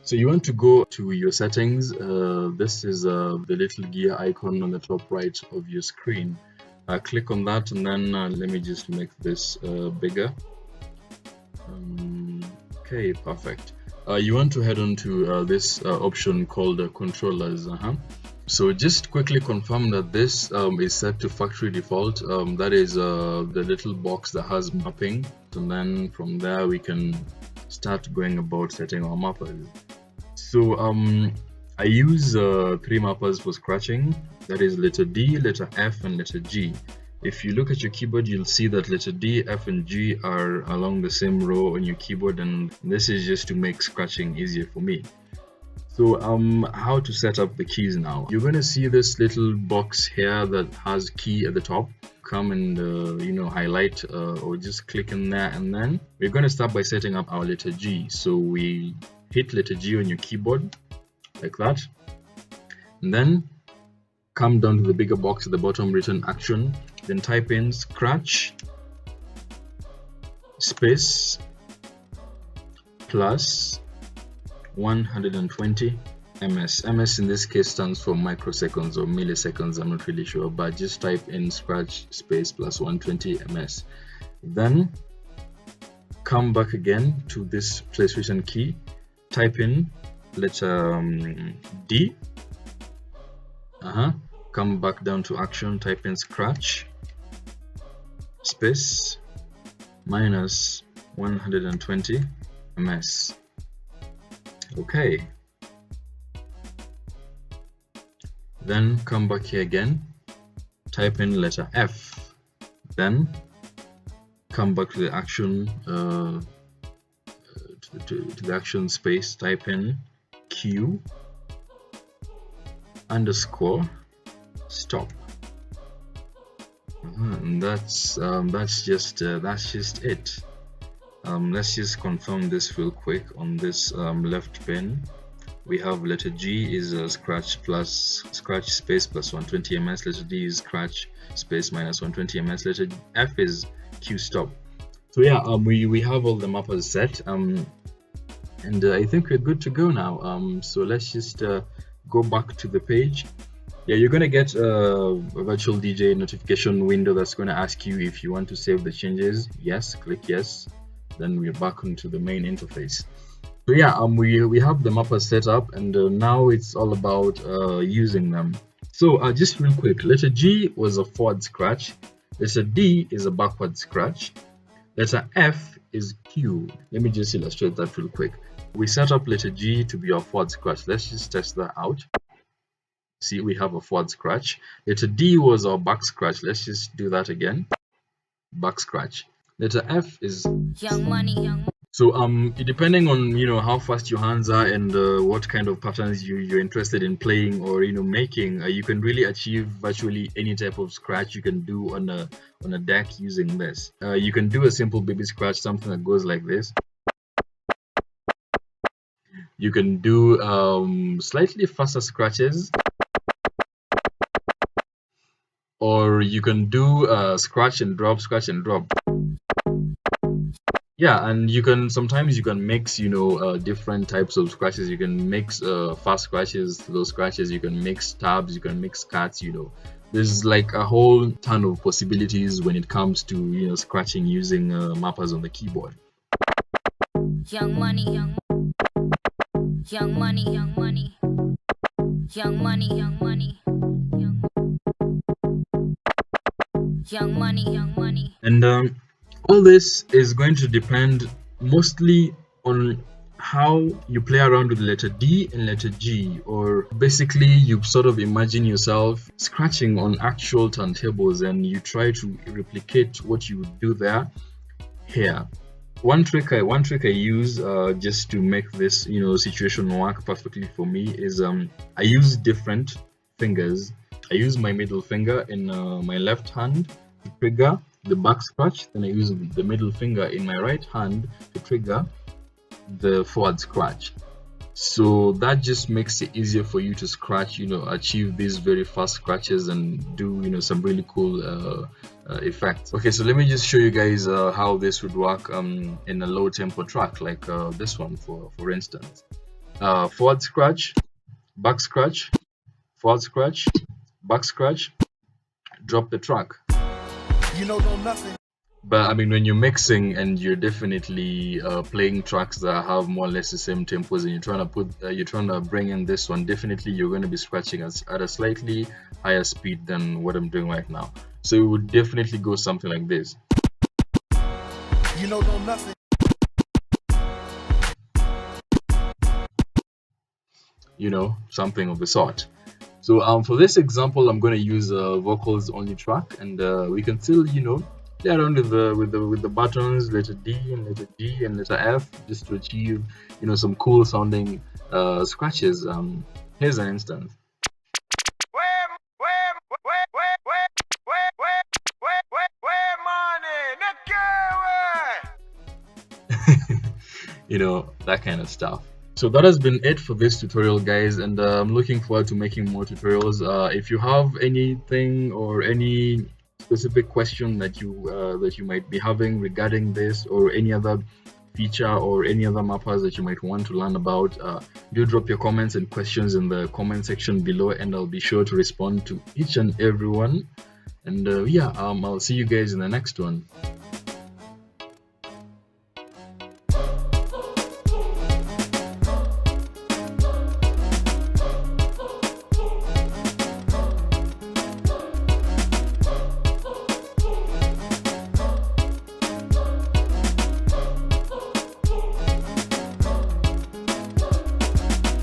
So you want to go to your settings. This is the little gear icon on the top right of your screen. Click on that, and then let me just make this bigger. Okay, perfect. You want to head on to this option called controllers. So just quickly confirm that this is set to factory default. That is the little box that has mapping, and then from there we can start going about setting our mappers. So I use 3 mappers for scratching. That is letter D, letter F, and letter G. If you look at your keyboard, you'll see that letter D, F, and G are along the same row on your keyboard, and this is just to make scratching easier for me. So how to set up the keys now? You're going to see this little box here that has key at the top. Come and highlight or just click in there, and then we're going to start by setting up our letter G. So we hit letter G on your keyboard like that, and then come down to the bigger box at the bottom written action, then type in scratch space plus 120 ms. Ms in this case stands for microseconds or milliseconds, I'm not really sure, but just type in scratch space plus 120 ms. Then come back again to this place written key, type in letter D, come back down to action, type in scratch space minus 120 ms. Okay, then come back here again, type in letter F, then come back to the action to the action space, type in Q underscore stop, and that's just it. Let's just confirm this real quick. On this left pane, we have letter G is scratch space plus 120 ms, letter D is scratch space minus 120 ms, letter F is Q stop. So yeah, we have all the mappers set, and I think we're good to go now. So let's just go back to the page. Yeah, you're gonna get a virtual DJ notification window that's gonna ask you if you want to save the changes. Yes, click yes. Then we're back onto the main interface. So yeah, we have the mappers set up, and now it's all about using them. So just real quick, letter G was a forward scratch, letter D is a backward scratch, letter F is Q. Let me just illustrate that real quick. We set up letter G to be our forward scratch. Let's just test that out. See, we have a forward scratch. Letter D was our back scratch. Let's just do that again. Back scratch. Letter F is Young Money. So depending on how fast your hands are and what kind of patterns you're interested in playing or making, you can really achieve virtually any type of scratch you can do on a deck using this. You can do a simple baby scratch, something that goes like this. You can do slightly faster scratches, or you can do scratch and drop. Yeah, and sometimes you can mix different types of scratches. You can mix fast scratches to those scratches. You can mix tabs, you can mix cuts. There's like a whole ton of possibilities when it comes to scratching using mappers on the keyboard. Young money, young money, young money, young money, young money, young money, young money. And all this is going to depend mostly on how you play around with letter D and letter G, or basically you sort of imagine yourself scratching on actual turntables and you try to replicate what you would do there here. One trick I use just to make this situation work perfectly for me is I use different fingers. I use my middle finger in my left hand to trigger the back scratch, then I use the middle finger in my right hand to trigger the forward scratch. So that just makes it easier for you to scratch, achieve these very fast scratches and do some really cool effects. Okay, so let me just show you guys how this would work in a low tempo track like this one for instance. Forward scratch, back scratch, forward scratch, back scratch, drop the track. You know nothing. But I mean, when you're mixing and you're definitely playing tracks that have more or less the same tempos, and you're trying to bring in this one, definitely you're going to be scratching at a slightly higher speed than what I'm doing right now. So it would definitely go something like this. You know nothing. You know, something of the sort. So for this example, I'm going to use a vocals only track, and we can still, you know, play around with the buttons, letter D and letter G and letter F, just to achieve, you know, some cool sounding scratches. Here's an instance. You know, that kind of stuff. So that has been it for this tutorial, guys, and I'm looking forward to making more tutorials. If you have anything or any specific question that you might be having regarding this, or any other feature or any other mappers that you might want to learn about, do drop your comments and questions in the comment section below, and I'll be sure to respond to each and every one. And yeah, I'll see you guys in the next one.